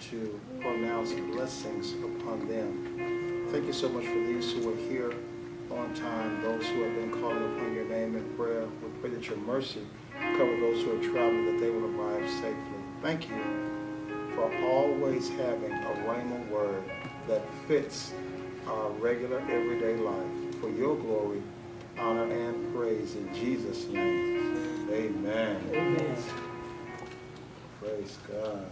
to pronounce blessings upon them. Thank you so much for these who are here on time, those who have been calling upon your name in prayer. We pray that your mercy cover those who are traveling, that they will arrive safely. Thank you for always having a rhema word that fits our regular everyday life. For your glory, honor, and praise in Jesus' name. Amen. Amen. Praise God.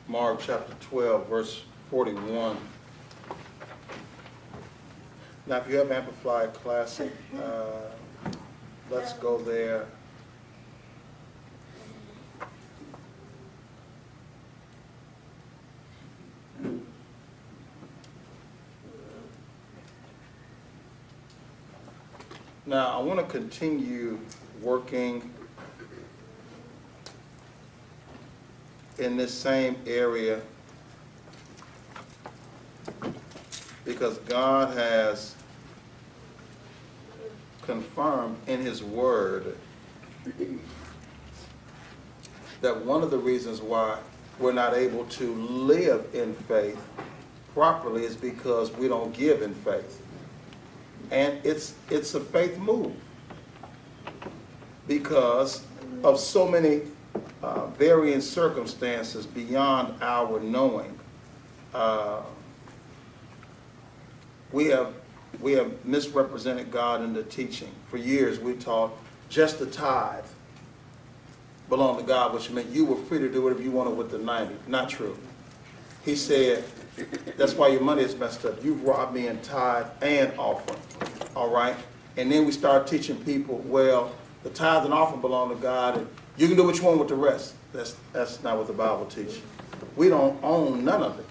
Mark chapter 12, verse 41. Now, if you have Amplified Classic, let's go there. Now, I want to continue working in this same area because God has confirmed in His Word that one of the reasons why we're not able to live in faith properly is because we don't give in faith. And it's a faith move because of so many varying circumstances beyond our knowing. We have misrepresented God in the teaching. For years we taught just the tithe belonged to God, which meant you were free to do whatever you wanted with the 90. Not true. He said, that's why your money is messed up. You've robbed me in tithe and offering. All right? And then we start teaching people, well, the tithe and offering belong to God, and you can do what you want with the rest. That's not what the Bible teaches. We don't own none of it.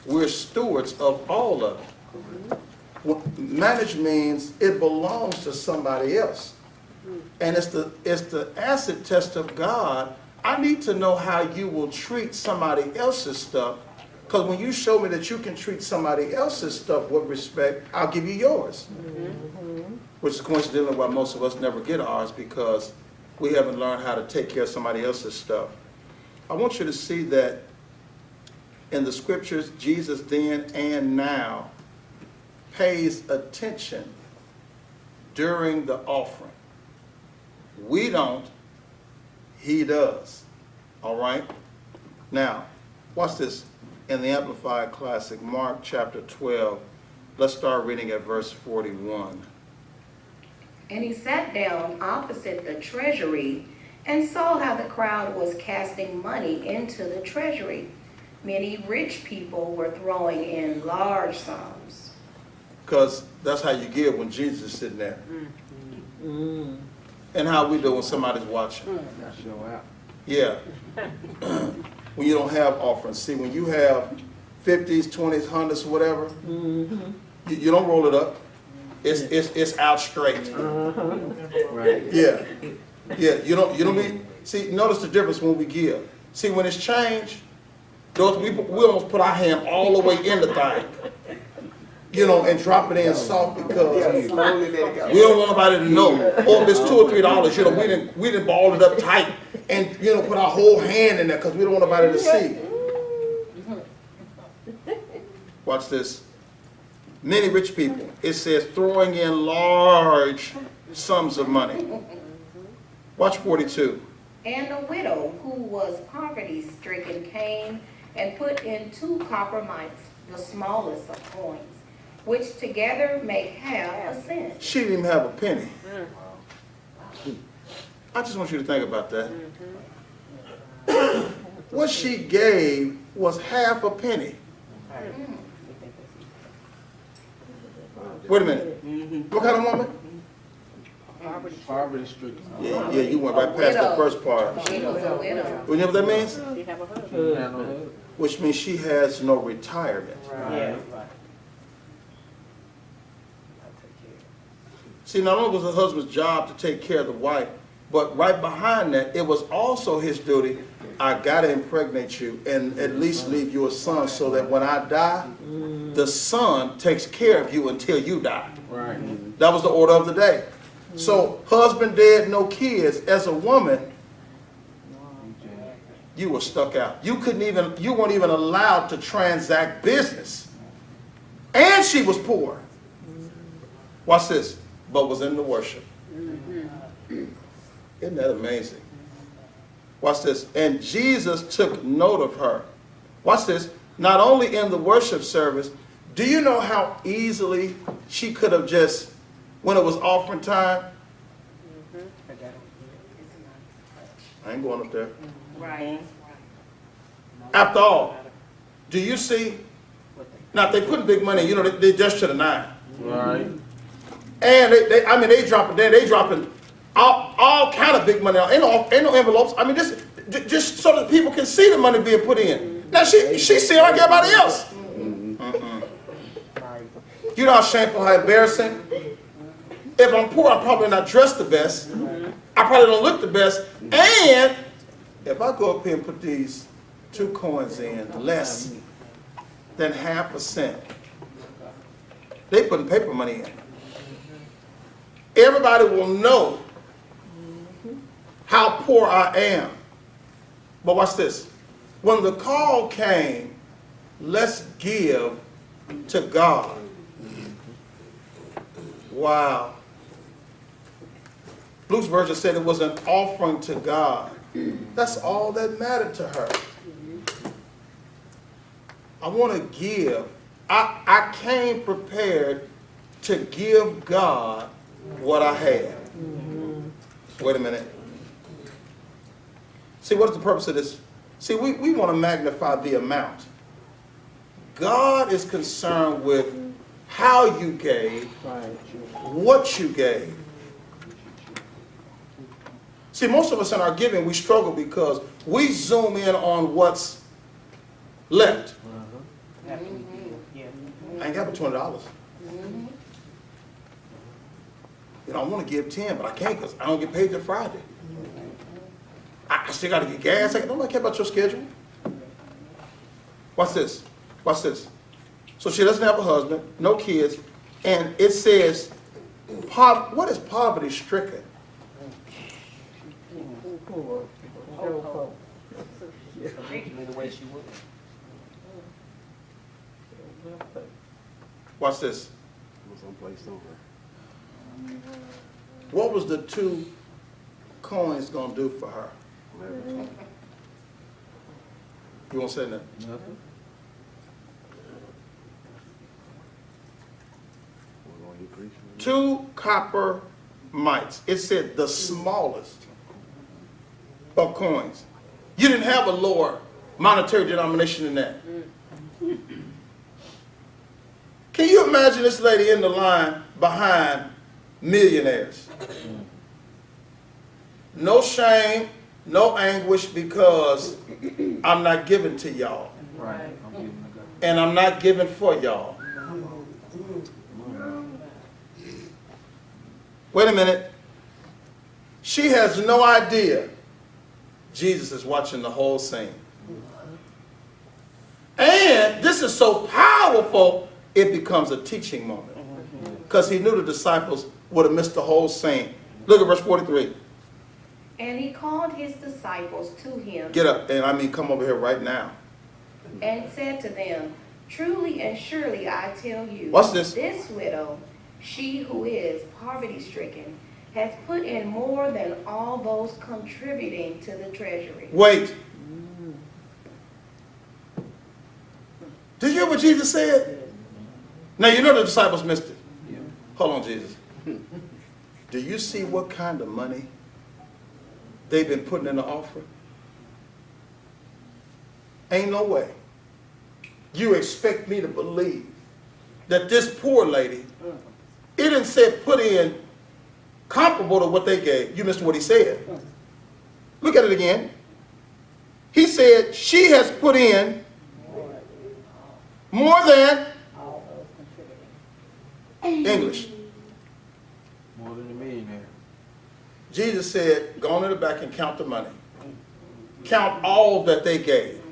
We're stewards of all of it. What manage means it belongs to somebody else. And it's the acid test of God. I need to know how you will treat somebody else's stuff, because when you show me that you can treat somebody else's stuff with respect, I'll give you yours. Which is coincidentally why most of us never get ours, because we haven't learned how to take care of somebody else's stuff. I want you to see that in the scriptures, Jesus then and now pays attention during the offering. We don't, He does. All right? Now, watch this in the Amplified Classic, Mark chapter 12. Let's start reading at verse 41. And he sat down opposite the treasury and saw how the crowd was casting money into the treasury. Many rich people were throwing in large sums. Because that's how you give when Jesus is sitting there. And how we do when somebody's watching. Yeah. When you don't have offerings. See, when you have 50s, 20s, 100s, whatever, you don't roll it up. It's out straight. Right. Yeah. Yeah. You don't be. See, notice the difference when we give. See, when it's change, those we almost put our hand all the way in the thing. You know, and drop it in soft because we don't want nobody to know. Or if it's $2 or $3, you know, we didn't ball it up tight and, you know, put our whole hand in there because we don't want nobody to see. Watch this. Many rich people, it says, throwing in large sums of money. Watch 42. And a widow who was poverty-stricken came and put in 2 copper mites, the smallest of coins, which together make half a cent. She didn't even have a penny. I just want you to think about that. What she gave was half a penny. Wait a minute. What kind of woman? Poverty stricken. Yeah, you went right past the first part. She was a widow. You know what that means? She have a husband. Which means she has no retirement. Yeah. See, not only was the husband's job to take care of the wife, but right behind that, it was also his duty, I gotta impregnate you and at least leave you a son so that when I die, the son takes care of you until you die. Right. That was the order of the day. So husband dead, no kids. As a woman, you were stuck out. You weren't even allowed to transact business. And she was poor. Watch this. But was in the worship. Isn't that amazing? Watch this. And Jesus took note of her. Watch this. Not only in the worship service, do you know how easily she could have just, when it was offering time, I ain't going up there. Right. After all, do you see? Now, if they put big money, they just to the nine. Right. And they dropping all kind of big money. Ain't no envelopes. I mean, just so that people can see the money being put in. Now, she see like everybody else. You know how shameful, how embarrassing? If I'm poor, I'm probably not dressed the best. I probably don't look the best. And if I go up here and put these 2 coins in less than 0.5%, they putting paper money in. Everybody will know how poor I am. But watch this. When the call came, let's give to God. Wow. Luke's version said it was an offering to God. That's all that mattered to her. I want to give. I came prepared to give God what I have. Wait a minute. See, what is the purpose of this? See, we want to magnify the amount. God is concerned with how you gave, what you gave. See, most of us in our giving, we struggle because we zoom in on what's left. I ain't got but $20. I want to give 10, but I can't because I don't get paid till Friday. I still got to get gas. Nobody care about your schedule. Watch this. Watch this. So she doesn't have a husband, no kids, and it says, what is poverty stricken? Watch this. What was the 2 coins going to do for her? You won't say nothing? Nothing. Two copper mites. It said the smallest of coins. You didn't have a lower monetary denomination than that. Can you imagine this lady in the line behind millionaires? No shame, no anguish because I'm not giving to y'all. Right. And I'm not giving for y'all. Wait a minute. She has no idea Jesus is watching the whole scene. And this is so powerful, it becomes a teaching moment. Because he knew the disciples would have missed the whole scene. Look at verse 43. And he called his disciples to him. Get up, and come over here right now. And said to them, truly and surely I tell you, What's this? This widow, she who is poverty-stricken, has put in more than all those contributing to the treasury. Wait. Did you hear what Jesus said? Now you know the disciples missed it. Yeah. Hold on, Jesus. Do you see what kind of money they've been putting in the offering? Ain't no way you expect me to believe that this poor lady, it didn't say put in comparable to what they gave. You missed what he said. Look at it again. He said she has put in more than English. More than a millionaire. Jesus said, go on in the back and count the money. Count all that they gave.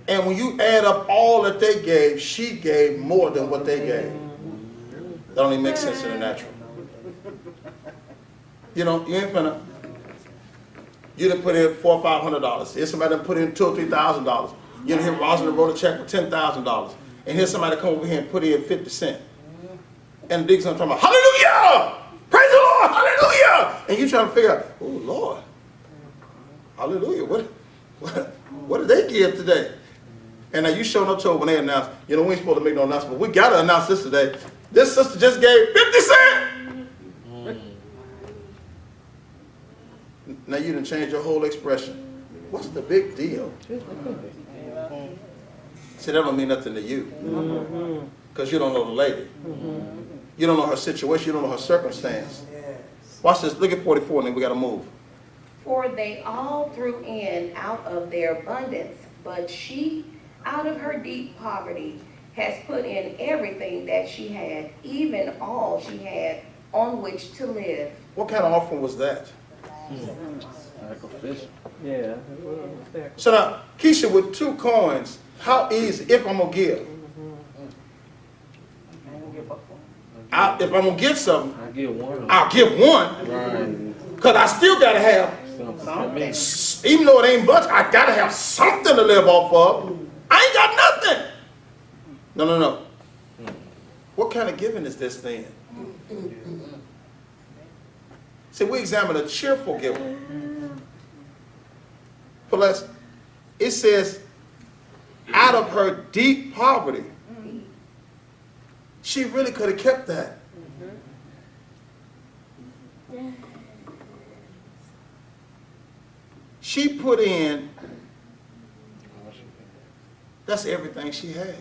And when you add up all that they gave, she gave more than what they gave. don't even make sense in the natural. You know, you ain't finna, you done put in $400 or $500. Here's somebody done put in $2,000 or $3,000. You done hear Rosalind wrote a check for $10,000. And here's somebody come over here and put in 50 cents. And the deacon's talking about, hallelujah! Praise the Lord, hallelujah! And you trying to figure out, oh Lord, hallelujah, what did they give today? And now you showing up to when they announce, you know, we ain't supposed to make no announcement. We got to announce this today. This sister just gave 50 cents. Now you done changed your whole expression. What's the big deal? See, that don't mean nothing to you. Because you don't know the lady. You don't know her situation. You don't know her circumstance. Watch this. Look at 44 and then we got to move. For they all threw in out of their abundance, but she, out of her deep poverty, has put in everything that she had, even all she had on which to live. What kind of offering was that? Sacrificial. Yeah. So now, Keisha, with 2 coins, how easy, if I'm going to give? If I'm going to give something, I get one. I'll give one. Right. Because I still got to have, Something. even though it ain't much, I got to have something to live off of. I ain't got nothing. No. What kind of giving is this then? See, we examine a cheerful giver. Plus, it says, out of her deep poverty, she really could have kept that. She put in, that's everything she had.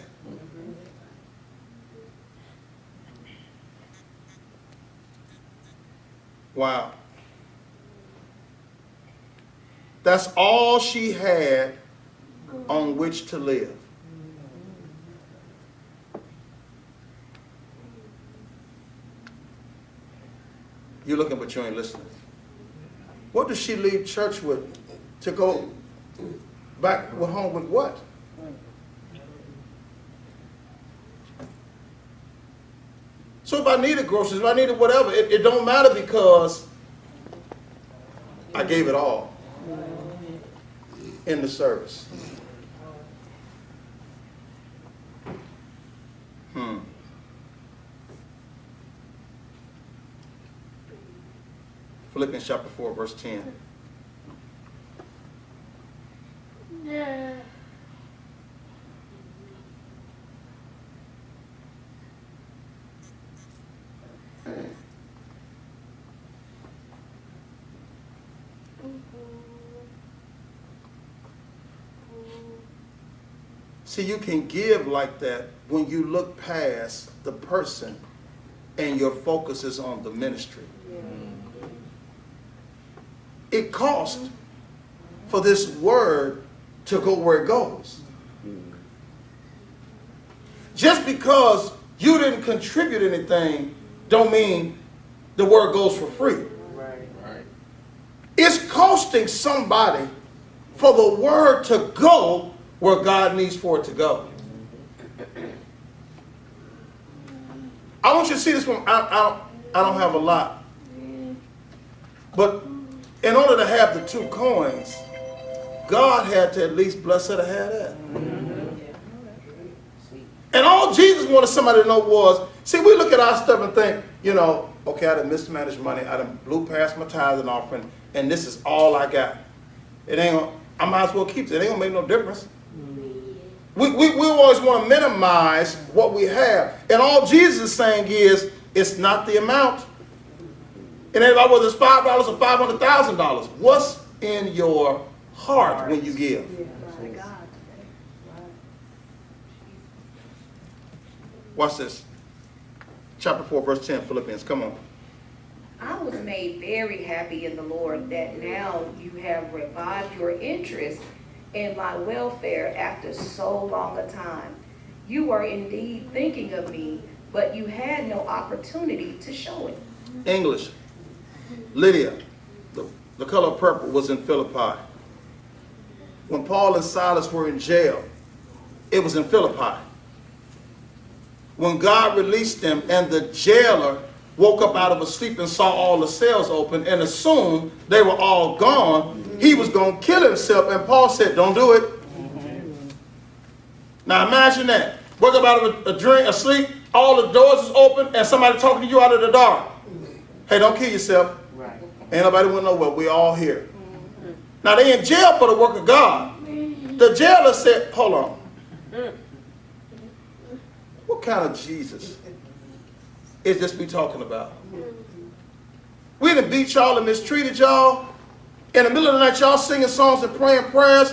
Wow. That's all she had on which to live. You're looking, but you ain't listening. What does she leave church with to go back home with what? So if I needed groceries, if I needed whatever, it don't matter because I gave it all in the service. Philippians chapter 4, verse 10. See, you can give like that when you look past the person and your focus is on the ministry. It costs for this word to go where it goes. Just because you didn't contribute anything don't mean the word goes for free. Right. It's costing somebody for the word to go where God needs for it to go. I want you to see this one. I don't have a lot. But in order to have the 2 coins, God had to at least bless her to have that. And all Jesus wanted somebody to know was, see, we look at our stuff and think, you know, okay, I done mismanaged money. I done blew past my tithes and offering, and this is all I got. It ain't gonna, I might as well keep it. It ain't gonna make no difference. We always want to minimize what we have. And all Jesus is saying is, it's not the amount. And everybody, whether it's $5 or $500,000, what's in your heart when you give? Watch this. Chapter 4, verse 10, Philippians. Come on. I was made very happy in the Lord that now you have revived your interest in my welfare after so long a time. You were indeed thinking of me, but you had no opportunity to show it. English. Lydia, the color purple, was in Philippi. When Paul and Silas were in jail, it was in Philippi. when God released them and the jailer woke up out of a sleep and saw all the cells open and assumed they were all gone, he was going to kill himself. And Paul said, don't do it. Now imagine that. Wake up out of a dream, asleep, all the doors is open, and somebody talking to you out of the dark. Hey, don't kill yourself. Right. Ain't nobody went nowhere. We all here. Now they in jail for the work of God. The jailer said, hold on. What kind of Jesus is this we talking about? We done beat y'all and mistreated y'all. In the middle of the night, y'all singing songs and praying prayers.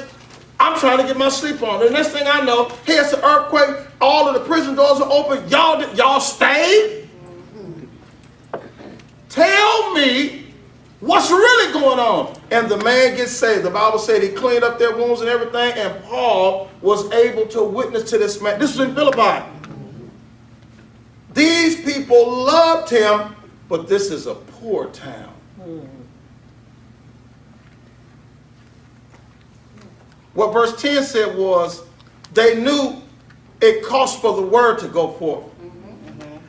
I'm trying to get my sleep on. The next thing I know, here's an earthquake. All of the prison doors are open. Y'all stayed? Tell me what's really going on. And the man gets saved. The Bible said he cleaned up their wounds and everything. And Paul was able to witness to this man. This was in Philippi. These people loved him, but this is a poor town. What verse 10 said was, they knew it cost for the word to go forth.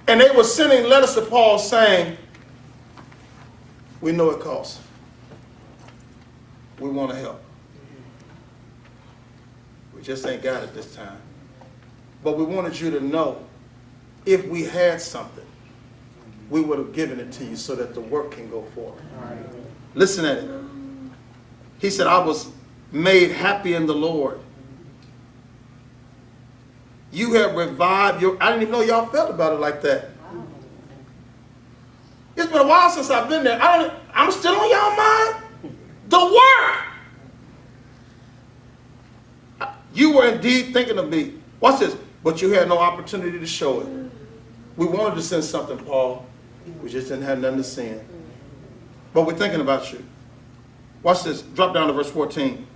And they were sending letters to Paul saying, we know it costs. We want to help. We just ain't got it this time. But we wanted you to know, if we had something, we would have given it to you so that the work can go forward. Right. Listen at it. He said, I was made happy in the Lord. You have revived your... I didn't even know y'all felt about it like that. It's been a while since I've been there. I'm still on y'all mind. The work. You were indeed thinking of me. Watch this. But you had no opportunity to show it. We wanted to send something, Paul. We just didn't have nothing to send. But we're thinking about you. Watch this. Drop down to verse 14.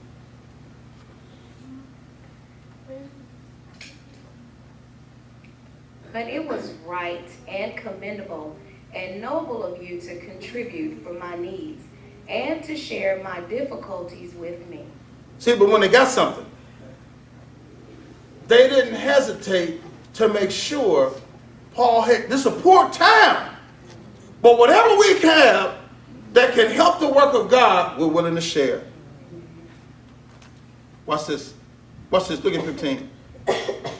But it was right and commendable and noble of you to contribute for my needs and to share my difficulties with me. See, but when they got something, they didn't hesitate to make sure Paul had, this is a poor town, but whatever we have that can help the work of God, we're willing to share. Watch this. Watch this. Look at 15.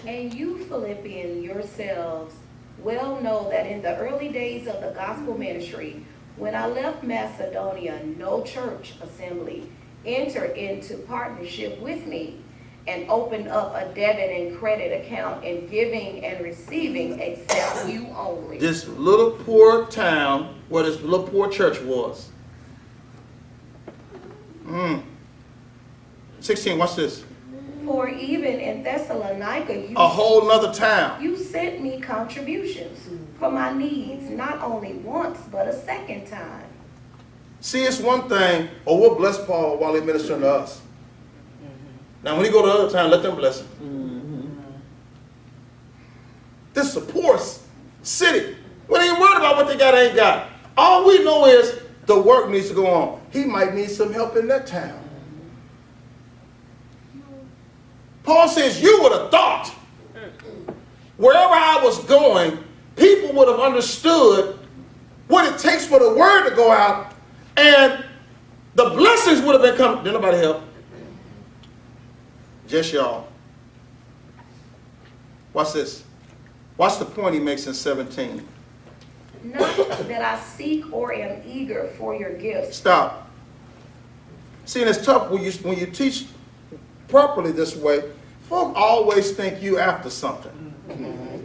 And you, Philippians, yourselves well know that in the early days of the gospel ministry, when I left Macedonia, no church assembly entered into partnership with me and opened up a debit and credit account in giving and receiving except you only. This little poor town where this little poor church was. 16, watch this. For even in Thessalonica, A whole nother town. you sent me contributions for my needs, not only once, but a second time. See, it's one thing, we'll bless Paul while he's ministering to us. Now, when he go to the other town, let them bless him. This is a poor city. We ain't worried about what they got or ain't got. All we know is the work needs to go on. He might need some help in that town. Paul says, you would have thought, wherever I was going, people would have understood what it takes for the word to go out, and the blessings would have been coming. Did nobody help? Just y'all. Watch this. Watch the point he makes in 17. Not that I seek or am eager for your gifts. Stop. See, and it's tough when you teach properly this way. Folk always think you after something.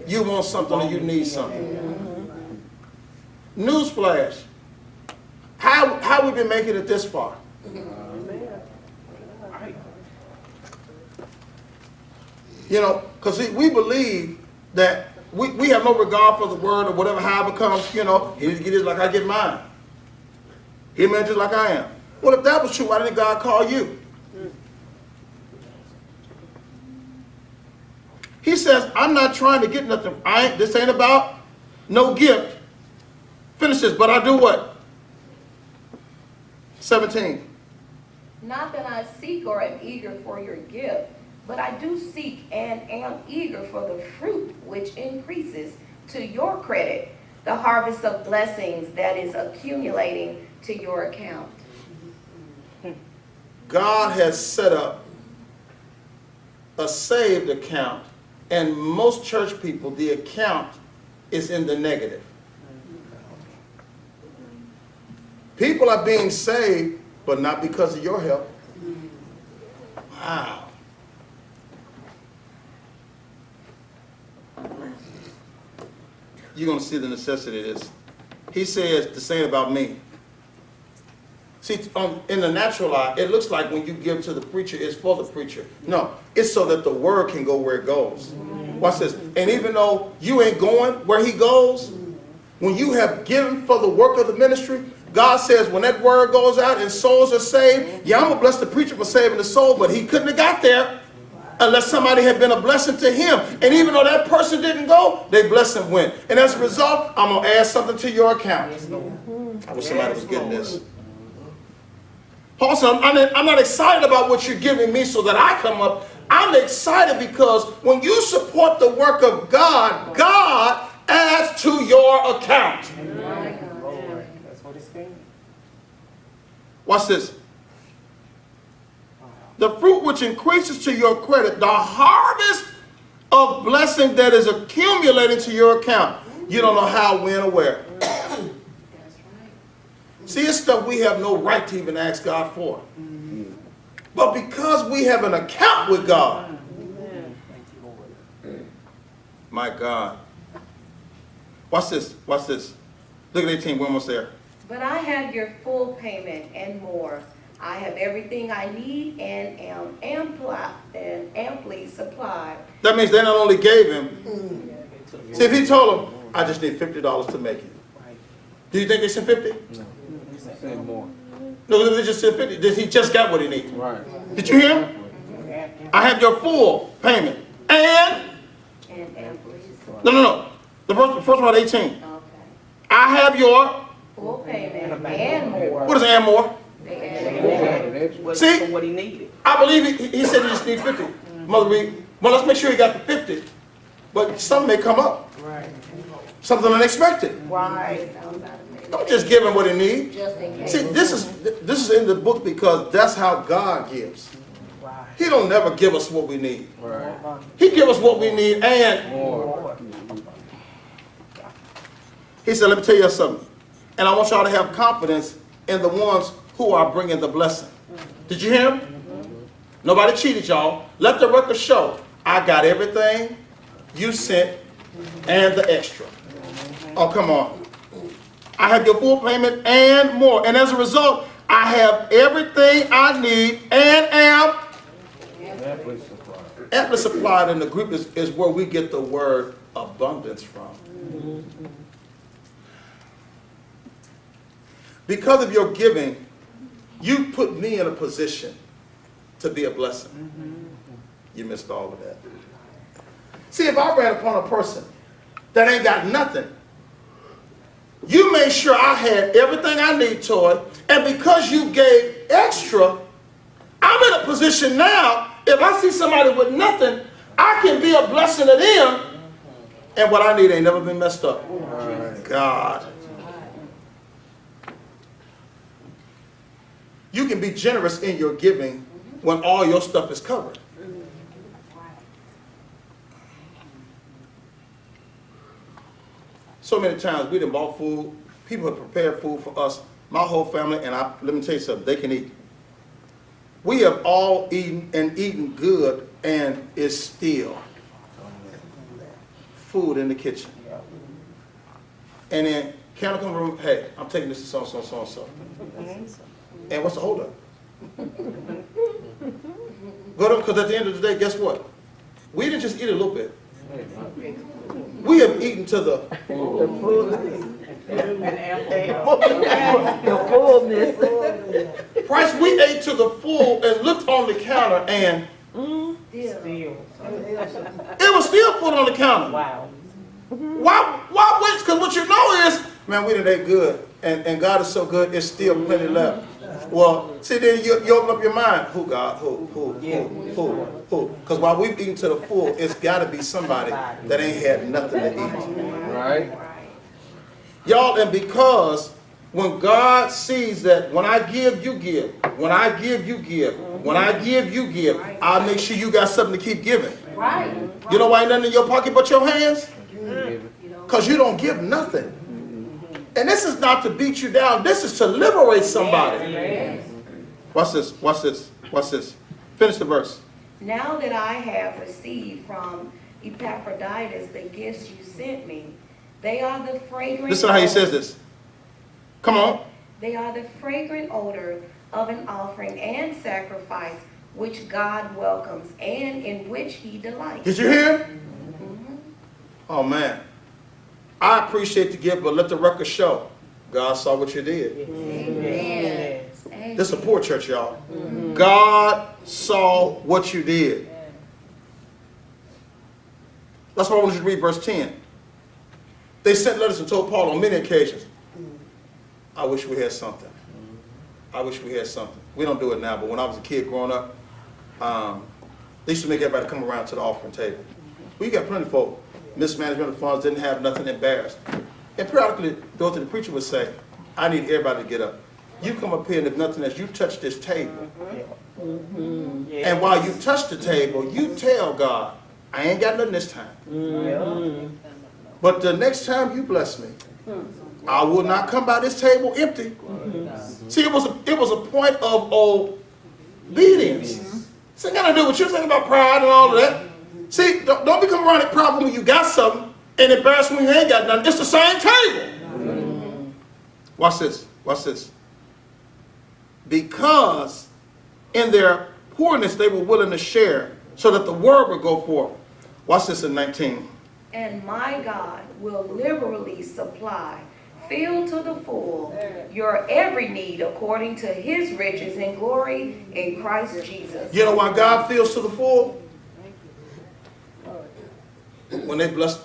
You want something or you need something. Newsflash. How we been making it this far? You know, because we believe that we have no regard for the word or whatever, how it comes, you know, he get his like I get mine. He meant just like I am. Well, if that was true, why didn't God call you? He says, I'm not trying to get nothing. This ain't about no gift. Finish this, but I do what? 17. Not that I seek or am eager for your gift, But I do seek and am eager for the fruit which increases to your credit, the harvest of blessings that is accumulating to your account. God has set up a saved account, and most church people, the account is in the negative. People are being saved, but not because of your help. Wow. You're going to see the necessity of this. He says the same about me. See, in the natural eye, it looks like when you give to the preacher, it's for the preacher. No, it's so that the word can go where it goes. Watch this. And even though you ain't going where he goes, when you have given for the work of the ministry, God says when that word goes out and souls are saved, yeah, I'm going to bless the preacher for saving the soul, but he couldn't have got there unless somebody had been a blessing to him. And even though that person didn't go, they blessing went. And as a result, I'm going to add something to your account. I wish somebody was getting this. Paul said, I'm not excited about what you're giving me so that I come up. I'm excited because when you support the work of God, God adds to your account. That's what it's saying. Watch this. The fruit which increases to your credit, the harvest of blessing that is accumulating to your account. You don't know how, when, or where. See, it's stuff we have no right to even ask God for. But because we have an account with God, my God. Watch this. Watch this. Look at 18. We're almost there. But I have your full payment and more. I have everything I need and am amply supplied. That means they not only gave him. See, if he told them, I just need $50 to make it. Do you think they sent 50? No. Say more. No, they just sent 50. He just got what he needed. Right. Did you hear him? I have your full payment. And amply supplied. no. The first one, 18. Okay. I have your, Full payment and more. what is and more? They added more. See? For what he needed. I believe he said he just needs 50. Mother Reed, well, let's make sure he got the 50. But something may come up. Right. Something unexpected. Right. Don't just give him what he needs. Just in case. See, this is in the book because that's how God gives. Right. He don't never give us what we need. Right. He give us what we need and More. he said, let me tell you something. And I want y'all to have confidence in the ones who are bringing the blessing. Did you hear him? Nobody cheated y'all. Let the record show. I got everything you sent and the extra. Oh, come on. I have your full payment and more. And as a result, I have everything I need and am amply supplied. In the group is where we get the word abundance from. Because of your giving, you put me in a position to be a blessing. You missed all of that. See, if I ran upon a person that ain't got nothing, you made sure I had everything I need, Toy, and because you gave extra, I'm in a position now, if I see somebody with nothing, I can be a blessing to them, and what I need ain't never been messed up. God. You can be generous in your giving when all your stuff is covered. So many times we done bought food, people have prepared food for us, my whole family, and let me tell you something, they can eat. We have all eaten and eaten good, and it's still food in the kitchen. And then Kendall come room, hey, I'm taking this to so-and-so. And what's the holdup? Go to, because at the end of the day, guess what? We didn't just eat a little bit. We have eaten to the price. We ate to the full and looked on the counter, and it was still food on the counter. Wow. Why wait? Because what you know is, man, we done ate good, and God is so good, it's still plenty left. Well, see, then you open up your mind. Who, God? Who? Because while we've eaten to the full, it's got to be somebody that ain't had nothing to eat. Right. Y'all, and because when God sees that when I give, you give. When I give, you give. When I give, you give. I'll make sure you got something to keep giving. Right. You know why ain't nothing in your pocket but your hands? Because you don't give nothing. And this is not to beat you down. This is to liberate somebody. Watch this. Watch this. Watch this. Finish the verse. Now that I have received from Epaphroditus the gifts you sent me, they are the fragrant. Listen to how he says this. Come on. They are the fragrant odor of an offering and sacrifice which God welcomes and in which he delights. Did you hear? Oh, man. I appreciate the gift, but let the record show. God saw what you did. Amen. This is a poor church, y'all. God saw what you did. That's why I want you to read verse 10. They sent letters and told Paul on many occasions, I wish we had something. I wish we had something. We don't do it now, but when I was a kid growing up, they used to make everybody come around to the offering table. We got plenty of folk. Mismanagement of funds, didn't have nothing, embarrassed. And periodically, Dorothy the preacher would say, I need everybody to get up. You come up here and if nothing else, you touch this table. And while you touch the table, you tell God, I ain't got nothing this time. But the next time you bless me, I will not come by this table empty. See, it was a point of obedience. It's ain't got to do with you thinking about pride and all of that. See, don't become around a problem when you got something and embarrassed when you ain't got nothing. It's the same table. Watch this. Watch this. Because in their poorness they were willing to share so that the word would go forth. Watch this in 19. And my God will liberally supply, fill to the full, your every need according to his riches and glory in Christ Jesus. You know why God fills to the full? When they bless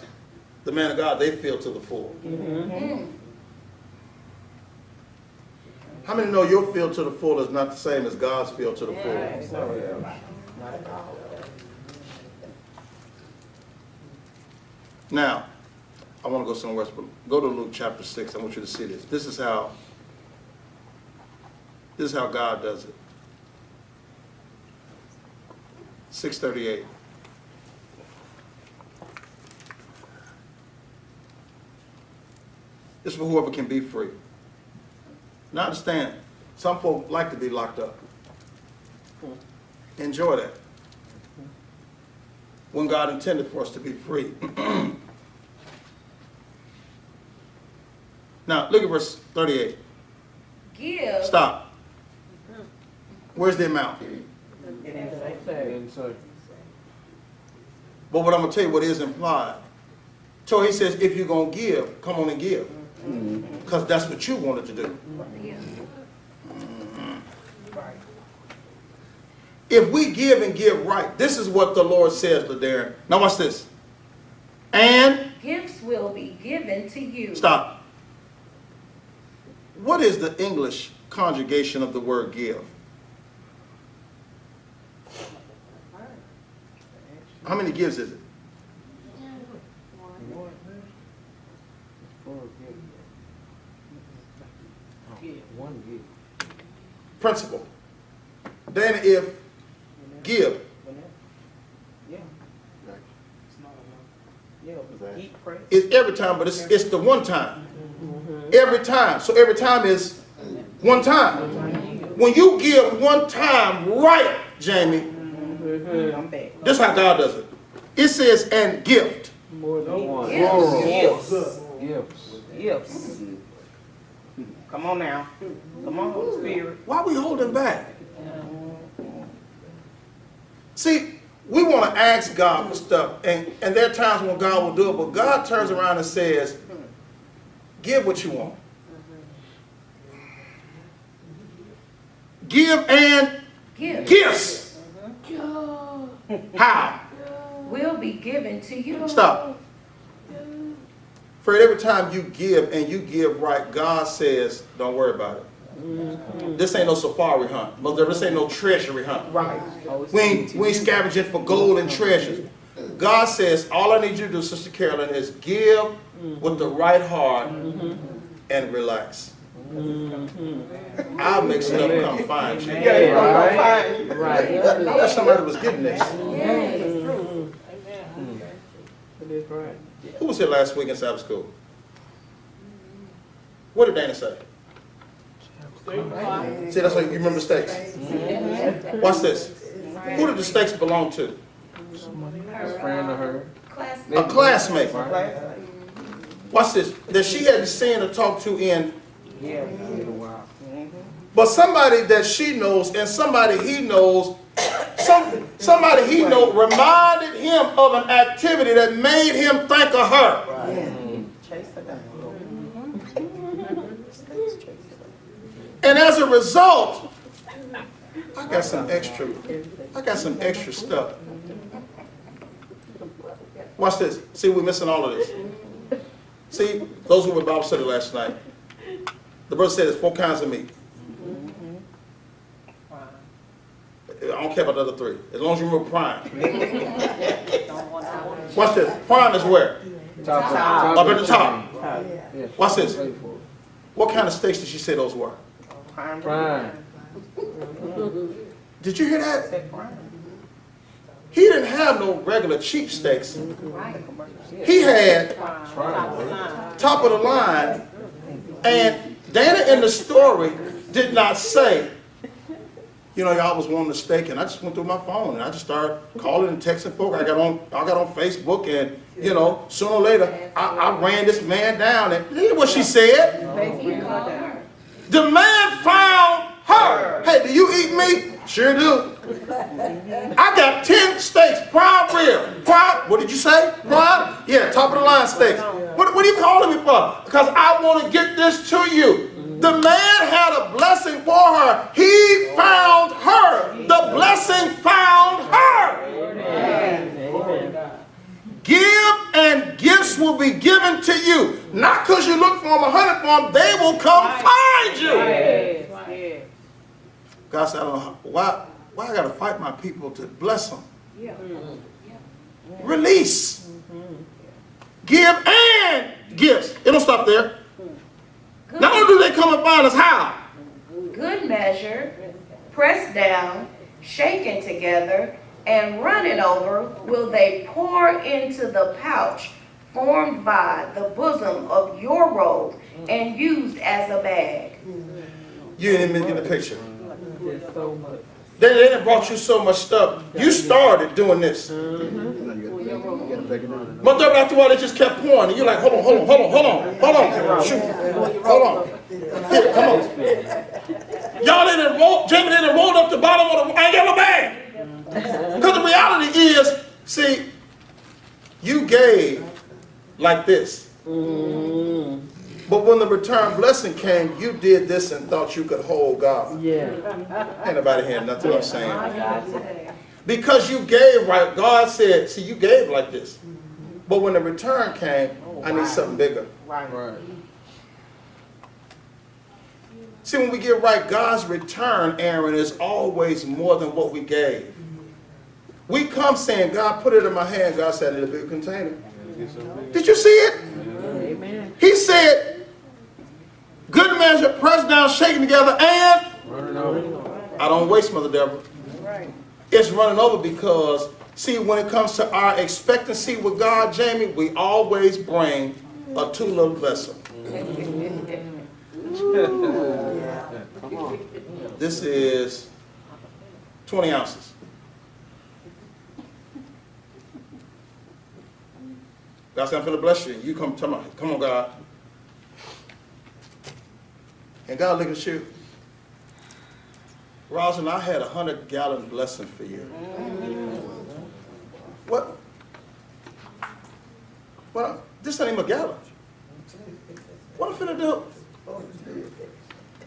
the man of God, they fill to the full. How many know your fill to the full is not the same as God's fill to the full? Now, I want to go somewhere else, but go to Luke chapter 6. I want you to see this. This is how God does it. 6:38. It's for whoever can be free. Now understand, some folk like to be locked up. Enjoy that. When God intended for us to be free. Now, look at verse 38. Give. Stop. Where's the amount? But what I'm going to tell you what is implied. So he says, if you're going to give, come on and give. Because that's what you wanted to do. If we give and give right, this is what the Lord says, LaDarren. Now watch this. And Gifts will be given to you. stop. What is the English conjugation of the word give? How many gives is it? Principle. Then if give. It's every time, but it's the one time. Every time. So every time is one time. When you give one time right, Jamie, this is how God does it. It says, and gift. More than one. Gifts. Come on now. Come on, Holy Spirit. Why are we holding back? See, we want to ask God for stuff, and there are times when God will do it, but God turns around and says, give what you want. Give and gifts. How? Will be given to you. Stop. Fred, every time you give and you give right, God says, don't worry about it. This ain't no safari hunt. Mother, this ain't no treasury hunt. Right. We ain't scavenging for gold and treasures. God says, all I need you to do, Sister Carolyn, is give with the right heart and relax. I'll make stuff come find you. Yeah, you gonna go find you. Right. I wish somebody was getting this. It is right. Who was here last week in Sabbath school? What did Dana say? See, that's why you remember the stakes. Watch this. Who did the stakes belong to? A friend of her. A classmate. Right. Watch this. That she hadn't seen or talked to in, Yeah. but somebody that she knows and somebody he knows, somebody he knows reminded him of an activity that made him think of her. Chase her down. And as a result, I got some extra stuff. Watch this. See, we're missing all of this. See, those who were Bible study last night, the brother said there's 4 kinds of meat. I don't care about the other 3, as long as you remember prime. Watch this. Prime is where? Up at the top. Watch this. What kind of steaks did she say those were? Prime. Did you hear that? He didn't have no regular cheap steaks. He had top of the line. And Dana in the story did not say, you know, y'all was wanting a steak, and I just went through my phone and I just started calling and texting folk. I got on Facebook, and you know, sooner or later I ran this man down, and hear what she said. The man found her. Hey, do you eat meat? Sure do. I got 10 steaks, prime rib. Prime, what did you say? Prime? Yeah, top of the line steaks. What are you calling me for? Because I want to get this to you. The man had a blessing for her. He found her. The blessing found her. Amen. Give and gifts will be given to you. Not because you look for them, 100 for them, they will come find you. God said, I don't know why I got to fight my people to bless them. Release. Give and gifts. It don't stop there. Not only do they come and find us, how? Good measure, pressed down, shaken together, and running over, will they pour into the pouch formed by the bosom of your robe and used as a bag. You didn't even get the picture. There's so much. They done brought you so much stuff. You started doing this. But after a while, they just kept pouring. And you're like, hold on. Shoot. Hold on. Here, come on. Y'all didn't roll, Jamie didn't roll up the bottom of the yellow bag. Because the reality is, see, you gave like this. But when the return blessing came, you did this and thought you could hold God. Yeah. Ain't nobody hearing nothing I'm saying. Because you gave right, God said, see, you gave like this. But when the return came, I need something bigger. Right. See, when we get right, God's return, Aaron, is always more than what we gave. We come saying, God, put it in my hand. God said, in a big container. Did you see it? Amen. He said, good measure, pressed down, shaken together, and Running over. I don't waste, Mother Deborah. It's running over because, see, when it comes to our expectancy with God, Jamie, we always bring a too little vessel. This is 20 ounces. God said, I'm going to bless you. You come on, God. And God looked at you. Rosin, I had 100-gallon blessing for you. What? Well, this ain't even a gallon. What am I finna do?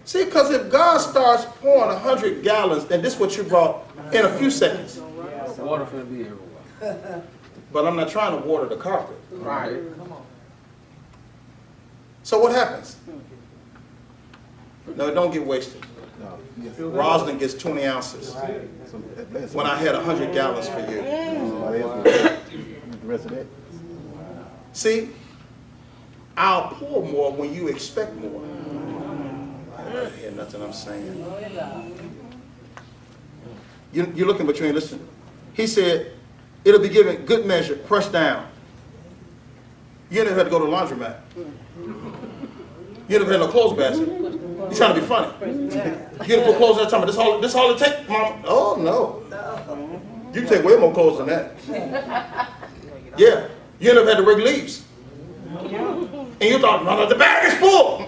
See, because if God starts pouring 100 gallons, then this is what you brought in a few seconds. Water finna be everywhere. But I'm not trying to water the carpet. Right. So what happens? No, it don't get wasted. No, yes. Rosalind gets 20 ounces So that's when I had 100 gallons for you. somebody else get the rest of that. See, I'll pour more when you expect more. I don't hear nothing I'm saying. You're looking, but you ain't listening. He said, it'll be given good measure, pressed down. You never had to go to the laundromat. You never had no clothes basket. You're trying to be funny. You didn't put clothes in that time. This all it take, Mom? Oh, no. You can take way more clothes than that. Yeah. You never had to rig leaves. And you thought, no, the bag is full.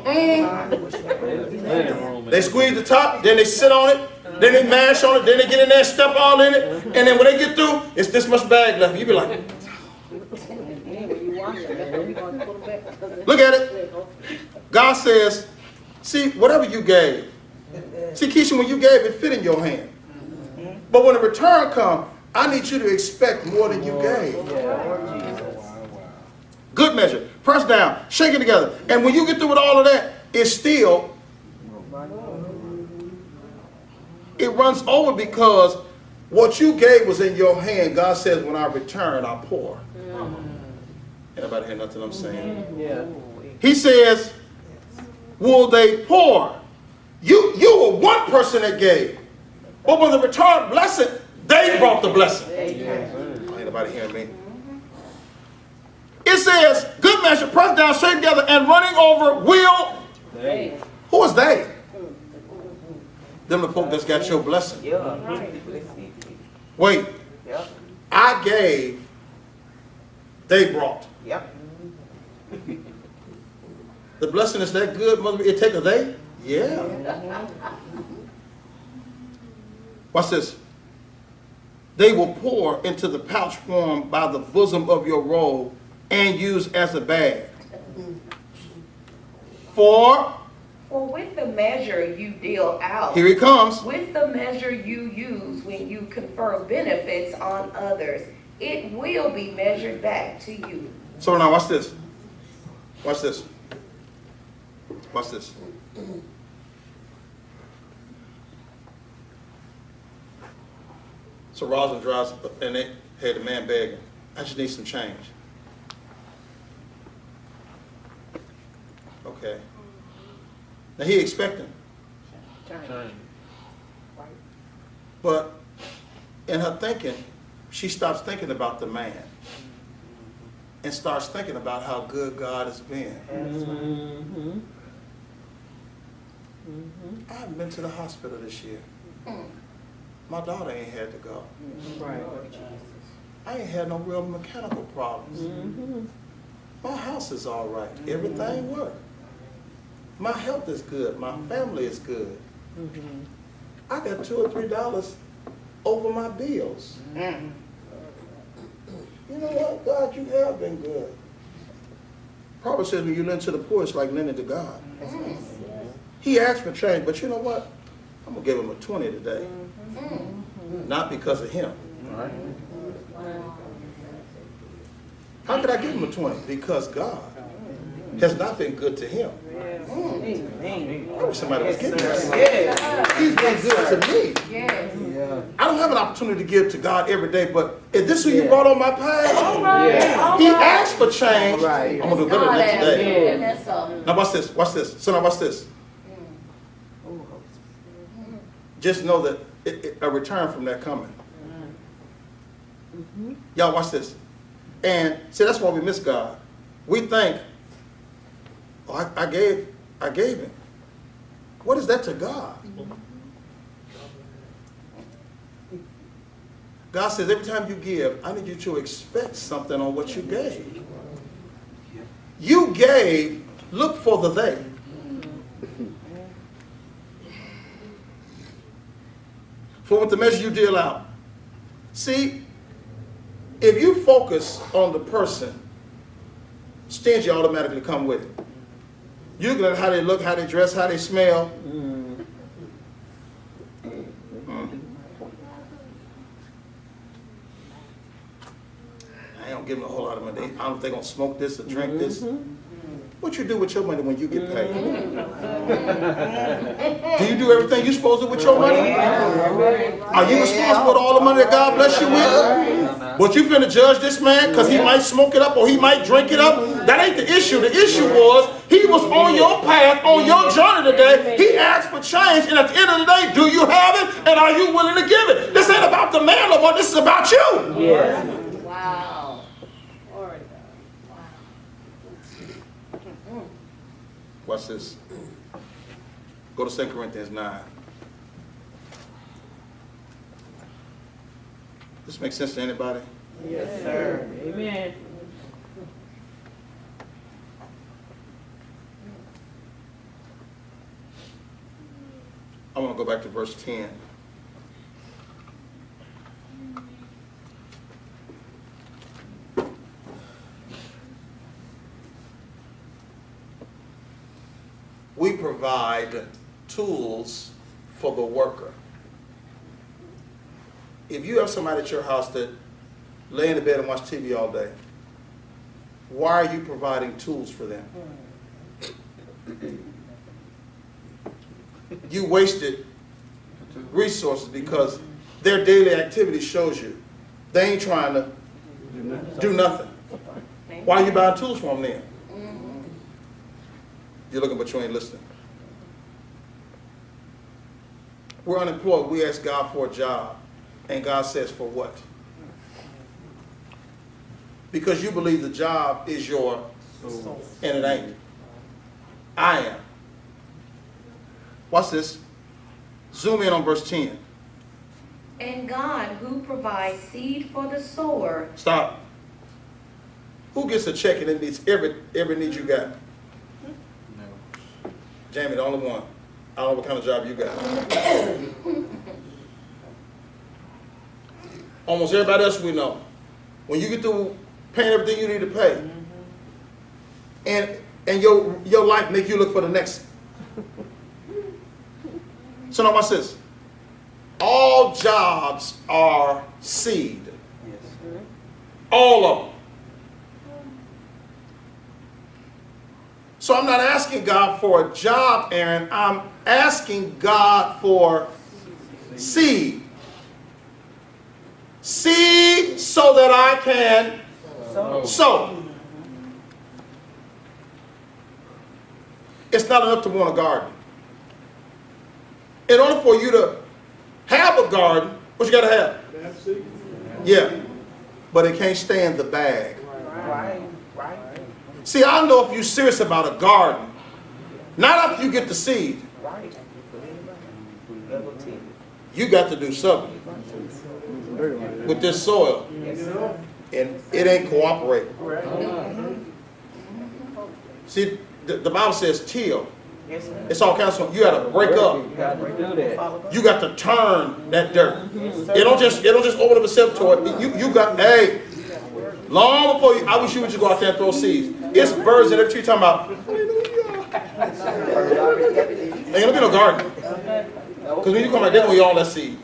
They squeeze the top, then they sit on it, then they mash on it, then they get in there and step all in it. And then when they get through, it's this much bag left. You be like, look at it. God says, see, whatever you gave. See, Keisha, when you gave, it fit in your hand. But when the return comes, I need you to expect more than you gave. Good measure. Press down. Shake it together. And when you get through with all of that, it's still, it runs over because what you gave was in your hand. God says, when I return, I pour. Anybody hear nothing I'm saying? Yeah. He says, will they pour? You were one person that gave. But when the return blessing, they brought the blessing. Oh, anybody hearing me? It says, good measure, pressed down, straight together, and running over will. Who is they? Them the folk that's got your blessing. Wait. I gave, they brought. The blessing is that good, mother. It take a they? Yeah. Watch this. They will pour into the pouch formed by the bosom of your robe and use as a bag. For with the measure you deal out, here he comes. with the measure you use when you confer benefits on others, it will be measured back to you. So now watch this. Watch this. Watch this. So Rosalind drives up and they had the man begging, I just need some change. Okay. Now he expecting. But in her thinking, she stops thinking about the man and starts thinking about how good God has been. I haven't been to the hospital this year. My daughter ain't had to go. Right. I ain't had no real mechanical problems. My house is all right. Everything works. My health is good. My family is good. I got $2 or $3 over my bills. You know what, God, you have been good. Proverbs says when you lend to the poor, it's like lending to God. He asked for change, but you know what? I'm going to give him a 20 today. Not because of him. How could I give him a 20? Because God has not been good to him. I wish somebody was getting that. He's been good to me. I don't have an opportunity to give to God every day, but if this is who you brought on my path, he asked for change. I'm going to do better than that today. Now watch this, watch this. So now watch this. Just know that a return from that coming. Y'all watch this. And see, that's why we miss God. We think, oh, I gave him. What is that to God? God says every time you give, I need you to expect something on what you gave. You gave, look for the they. For with the measure you deal out. See, if you focus on the person, stingy automatically come with it. You look at how they look, how they dress, how they smell. I ain't gonna give them a whole lot of money. I don't think they're gonna smoke this or drink this. What you do with your money when you get paid? Do you do everything you're supposed to do with your money? Are you responsible for all the money that God bless you with? But you finna judge this man because he might smoke it up or he might drink it up? That ain't the issue. The issue was he was on your path, on your journey today. He asked for change, and at the end of the day, do you have it and are you willing to give it? This ain't about the man no more. This is about you. Yeah. Wow. Watch this. Go to 2 Corinthians 9. This makes sense to anybody? Yes, sir. Amen. I want to go back to verse 10. We provide tools for the worker. If you have somebody at your house that lay in the bed and watch TV all day, why are you providing tools for them? You wasted resources because their daily activity shows you they ain't trying to do nothing. Why are you buying tools for them then? You're looking, but you ain't listening. We're unemployed. We ask God for a job. And God says, for what? Because you believe the job is your soul. And it ain't. I am. Watch this. Zoom in on verse 10. And God, who provides seed for the sower. Stop. Who gets a check and it meets every need you got? Jamie, the only one. I don't know what kind of job you got. Almost everybody else we know. When you get through paying everything you need to pay, and your life make you look for the next. So now watch this. All jobs are seed. All of them. So I'm not asking God for a job, Aaron. I'm asking God for seed. Seed so that I can sow. It's not enough to want a garden. In order for you to have a garden, what you got to have? Yeah. But it can't stay in the bag. Right. See, I know if you're serious about a garden, not after you get the seed. Right. You got to do something with this soil. And it ain't cooperating. See, the Bible says till. It's all kinds of, you got to break up. You got to do that. You got to turn that dirt. It don't just open up itself toward it. You got, hey, long before you, I wish you would just go out there and throw seeds. It's birds in every tree talking about, ain't gonna be no garden. Because when you come out, they're gonna eat all that seed.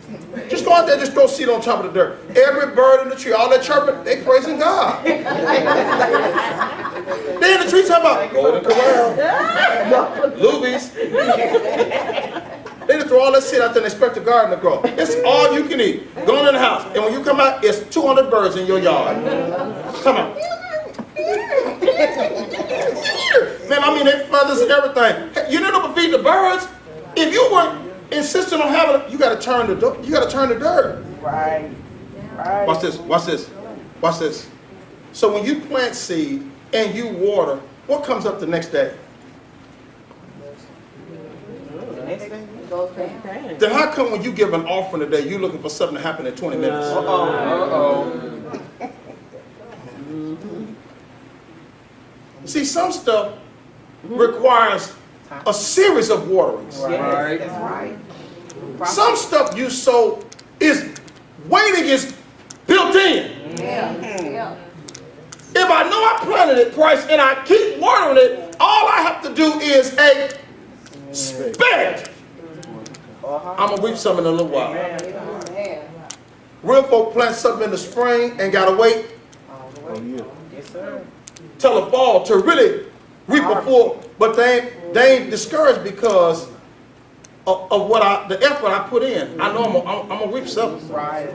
Just go out there, just throw seed on top of the dirt. Every bird in the tree, all that chirping, they praising God. They in the tree talking about golden corral, lubies. They just throw all that seed out there and expect the garden to grow. It's all you can eat. Go in the house, and when you come out, it's 200 birds in your yard. Come on. Man, I mean, they feathers and everything. Hey, you know to feed the birds. If you were insistent on having it, you got to turn the dirt. You got to turn the dirt. Right. Watch this. Watch this. Watch this. So when you plant seed and you water, what comes up the next day? Then how come when you give an offering today, you're looking for something to happen in 20 minutes? See, some stuff requires a series of waterings. Right. That's right. Some stuff you sow is waiting is built in. Yeah. If I know I planted it, Price, and I keep watering it, all I have to do is expect. I'm going to reap some in a little while. Real folk plant something in the spring and got to wait Yes, sir. till the fall to really reap a full, but they ain't discouraged because of what the effort I put in. I know I'm gonna reap something. Right.